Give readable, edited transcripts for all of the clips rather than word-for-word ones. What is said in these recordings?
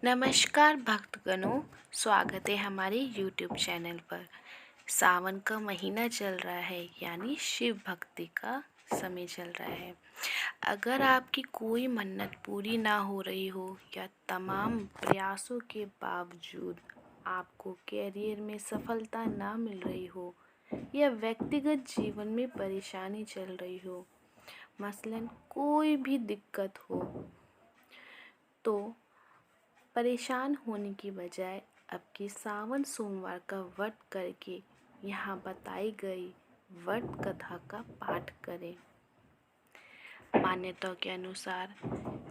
नमस्कार भक्तगणों, स्वागत है हमारे YouTube चैनल पर। सावन का महीना चल रहा है, यानी शिव भक्ति का समय चल रहा है। अगर आपकी कोई मन्नत पूरी ना हो रही हो या तमाम प्रयासों के बावजूद आपको कैरियर में सफलता ना मिल रही हो या व्यक्तिगत जीवन में परेशानी चल रही हो, मसलन कोई भी दिक्कत हो, तो परेशान होने की बजाय अब के सावन सोमवार का व्रत करके यहाँ बताई गई व्रत कथा का पाठ करें। मान्यताओं के अनुसार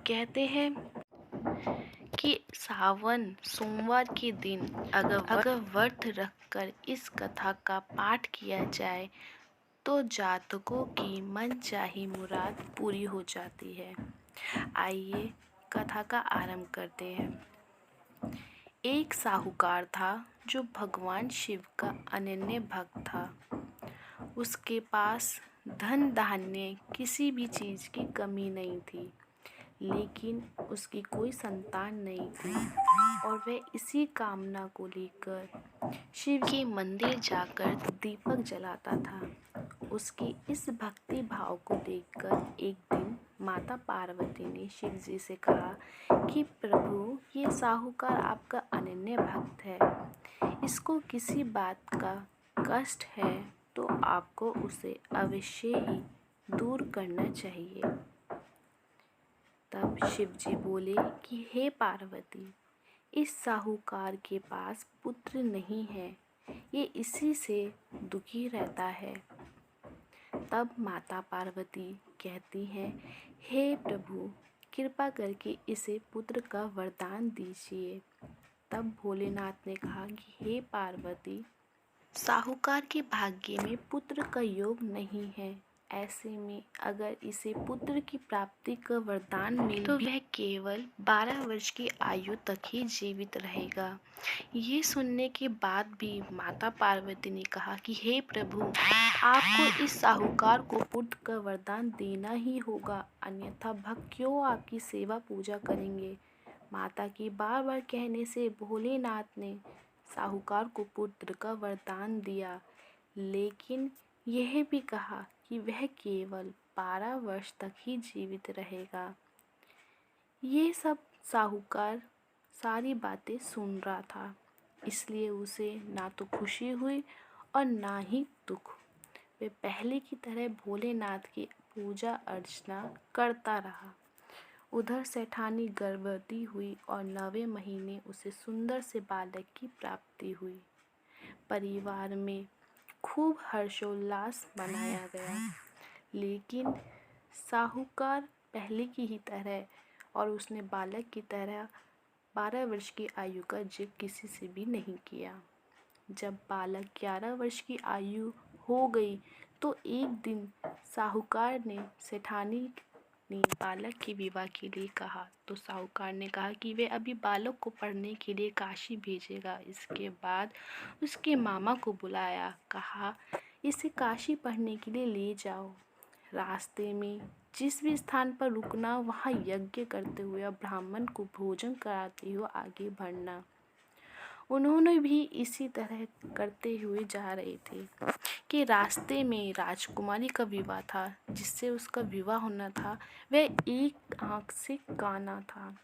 कहते हैं कि सावन सोमवार के दिन अगर व्रत रखकर इस कथा का पाठ किया जाए तो जातकों की मनचाही मुराद पूरी हो जाती है। आइए कथा का आरंभ करते हैं। एक साहूकार था जो भगवान शिव का अनन्य भक्त था। उसके पास धन धान्य किसी भी चीज़ की कमी नहीं थी, लेकिन उसकी कोई संतान नहीं थी और वह इसी कामना को लेकर शिव के मंदिर जाकर दीपक जलाता था। उसकी इस भक्ति भाव को देखकर एक दिन माता पार्वती ने शिव जी से कहा कि प्रभु, ये साहूकार आपका अनन्य भक्त है, इसको किसी बात का कष्ट है तो आपको उसे अवश्य ही दूर करना चाहिए। तब शिव जी बोले कि हे पार्वती, इस साहूकार के पास पुत्र नहीं है, ये इसी से दुखी रहता है। तब माता पार्वती कहती हैं, हे प्रभु, कृपा करके इसे पुत्र का वरदान दीजिए। तब भोलेनाथ ने कहा कि हे पार्वती, साहूकार के भाग्य में पुत्र का योग नहीं है। ऐसे में अगर इसे पुत्र की प्राप्ति का वरदान मिले तो वह केवल 12 वर्ष की आयु तक ही जीवित रहेगा। ये सुनने के बाद भी माता पार्वती ने कहा कि हे प्रभु, आपको इस साहूकार को पुत्र का वरदान देना ही होगा, अन्यथा भक्त क्यों आपकी सेवा पूजा करेंगे। माता की बार बार कहने से भोलेनाथ ने साहूकार को पुत्र का वरदान दिया, लेकिन यह भी कहा कि वह केवल 12 वर्ष तक ही जीवित रहेगा। ये सब साहूकार सारी बातें सुन रहा था, इसलिए उसे ना तो खुशी हुई और ना ही दुख। वह पहले की तरह भोलेनाथ की पूजा अर्चना करता रहा। उधर सेठानी गर्भवती हुई और 9वें महीने उसे सुंदर से बालक की प्राप्ति हुई। परिवार में खूब हर्षोल्लास मनाया गया, लेकिन साहूकार पहले की ही तरह और उसने बालक की तरह 12 वर्ष की आयु का जिक्र किसी से भी नहीं किया। जब बालक 11 वर्ष की आयु हो गई तो एक दिन साहूकार ने सेठानी ने बालक के विवाह के लिए कहा, तो साहूकार ने कहा कि वे अभी बालक को पढ़ने के लिए काशी भेजेगा। इसके बाद उसके मामा को बुलाया, कहा इसे काशी पढ़ने के लिए ले जाओ। रास्ते में जिस भी स्थान पर रुकना, वहाँ यज्ञ करते हुए और ब्राह्मण को भोजन कराते हुए आगे बढ़ना। उन्होंने भी इसी तरह करते हुए जा रहे थे कि रास्ते में राजकुमारी का विवाह था, जिससे उसका विवाह होना था। वह एक आँख से काना था।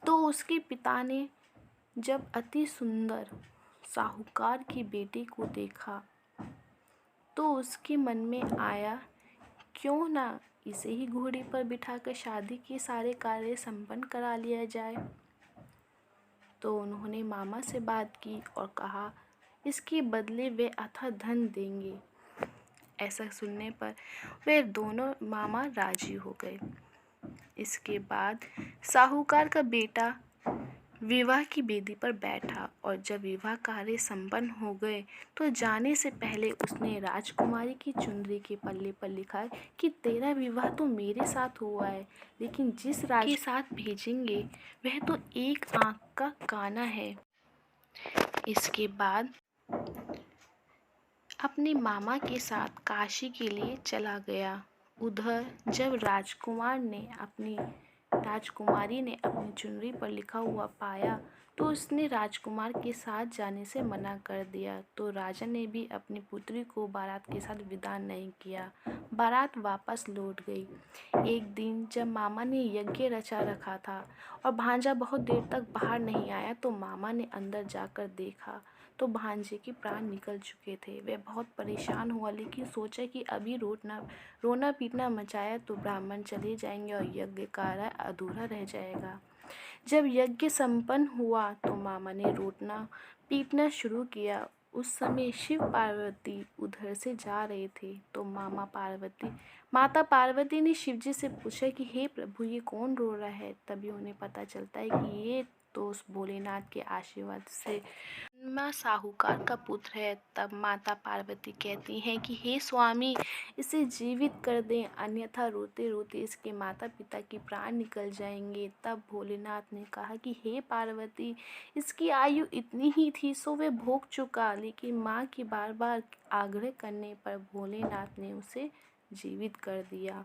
तो उसके पिता ने जब अति सुंदर साहूकार की बेटी को देखा तो उसके मन में आया, क्यों ना इसे ही घोड़े पर बिठाकर शादी के सारे कार्य संपन्न करा लिया जाए। तो उन्होंने मामा से बात की और कहा इसके बदले वे अथाह धन देंगे। ऐसा सुनने पर वे दोनों मामा राजी हो गए। इसके बाद साहूकार का बेटा विवाह की बेदी पर बैठा और जब विवाह कार्य संपन्न हो गए तो जाने से पहले उसने राजकुमारी की चुनरी के पल्ले पर लिखा कि तेरा विवाह तो मेरे साथ हुआ है, लेकिन जिस राज के साथ भेजेंगे वह तो एक आँख का काना है। इसके बाद अपने मामा के साथ काशी के लिए चला गया। उधर जब राजकुमार ने अपनी राजकुमारी ने अपनी चुनरी पर लिखा हुआ पाया तो उसने राजकुमार के साथ जाने से मना कर दिया। तो राजा ने भी अपनी पुत्री को बारात के साथ विदा नहीं किया। बारात वापस लौट गई। एक दिन जब मामा ने यज्ञ रचा रखा था और भांजा बहुत देर तक बाहर नहीं आया तो मामा ने अंदर जाकर देखा तो भांजे के प्राण निकल चुके थे। वह बहुत परेशान हुआ, लेकिन सोचा कि अभी रोना पीटना मचाया तो ब्राह्मण चले जाएंगे और यज्ञ कार्य अधूरा रह जाएगा। जब यज्ञ संपन्न हुआ तो मामा ने रोना पीटना शुरू किया। उस समय शिव पार्वती उधर से जा रहे थे तो माता पार्वती ने शिवजी से पूछा कि हे प्रभु, ये कौन रो रहा है। तभी उन्हें पता चलता है कि ये तो उस भोलेनाथ के आशीर्वाद से माँ साहूकार का पुत्र है। तब माता पार्वती कहती हैं कि हे स्वामी, इसे जीवित कर दें, अन्यथा रोते रोते इसके माता पिता के प्राण निकल जाएंगे। तब भोलेनाथ ने कहा कि हे पार्वती, इसकी आयु इतनी ही थी सो वह भोग चुका। लेकिन माँ के बार बार आग्रह करने पर भोलेनाथ ने उसे जीवित कर दिया।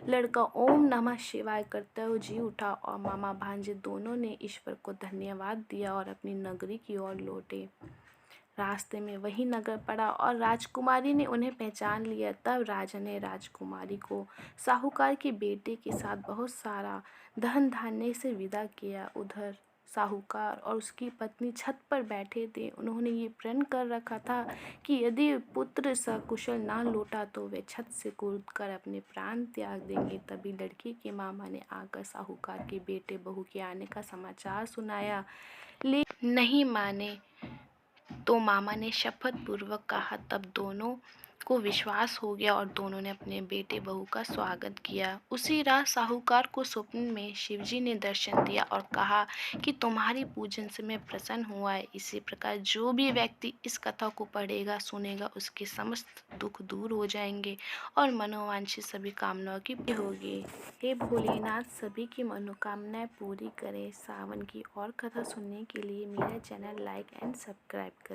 लड़का ओम नमः शिवाय करते हुए जी उठा और मामा भांजे दोनों ने ईश्वर को धन्यवाद दिया और अपनी नगरी की ओर लौटे। रास्ते में वही नगर पड़ा और राजकुमारी ने उन्हें पहचान लिया। तब राजा ने राजकुमारी को साहूकार के बेटे के साथ बहुत सारा धन धान्य से विदा किया। उधर साहूकार और उसकी पत्नी छत पर बैठे थे। उन्होंने ये प्रण कर रखा था कि यदि पुत्र सकुशल ना लौटा तो वे छत से कूदकर अपने प्राण त्याग देंगे। तभी लड़की के मामा ने आकर साहूकार के बेटे बहू के आने का समाचार सुनाया, लेकिन नहीं माने। तो मामा ने शपथ पूर्वक कहा। तब दोनों को विश्वास हो गया और दोनों ने अपने बेटे बहू का स्वागत किया। उसी रात साहूकार को स्वप्न में शिवजी ने दर्शन दिया और कहा कि तुम्हारी पूजन से मैं प्रसन्न हुआ है। इसी प्रकार जो भी व्यक्ति इस कथा को पढ़ेगा सुनेगा उसके समस्त दुख दूर हो जाएंगे और मनोवांछित सभी कामनाओं की पूर्ति होगी। हे भोलेनाथ सभी की मनोकामनाएं पूरी करे। सावन की और कथा सुनने के लिए मेरा चैनल लाइक एंड सब्सक्राइब करें।